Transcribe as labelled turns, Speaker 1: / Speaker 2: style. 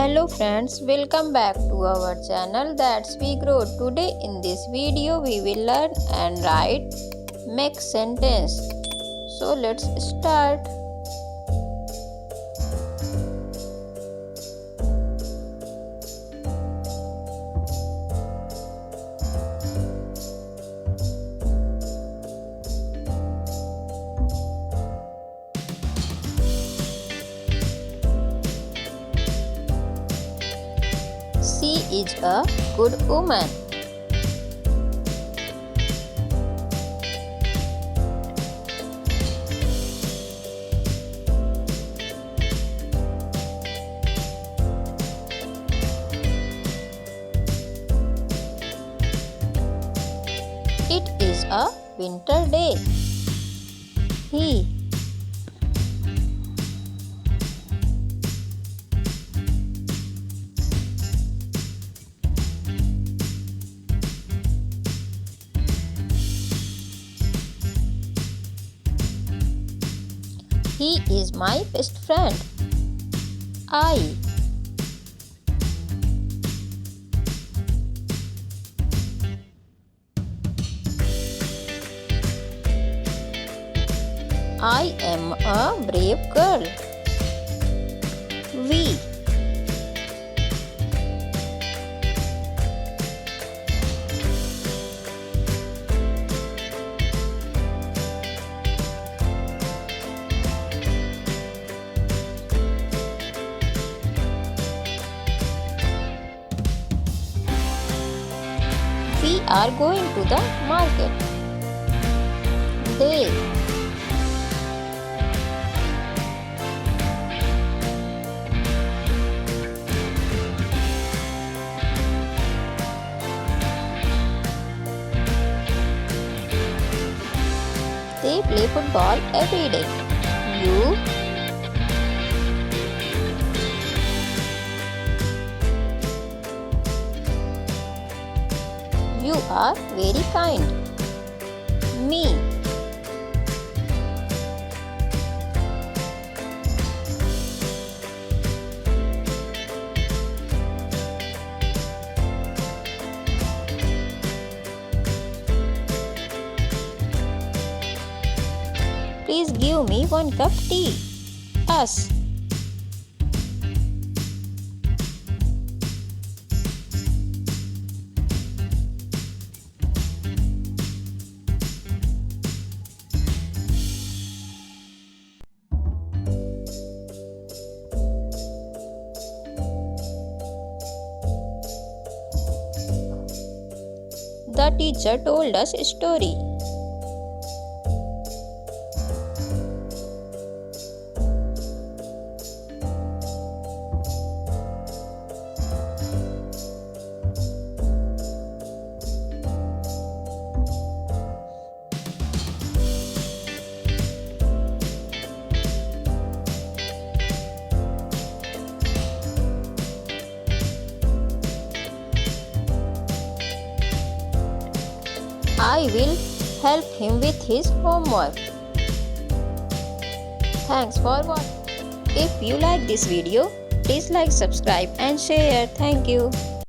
Speaker 1: Hello friends, welcome back to our channel That's We Grow. Today in this video we will learn and write make sentence. So let's start. She is a good woman. It is a winter day. He He is my best friend. I am a brave girl. We are going to the market. They play football every day. You are very kind. Me. Please give me 1 cup tea. Us. The teacher told us a story. I will help him with his homework. Thanks for watching. If you like this video, please like, subscribe and share. Thank you.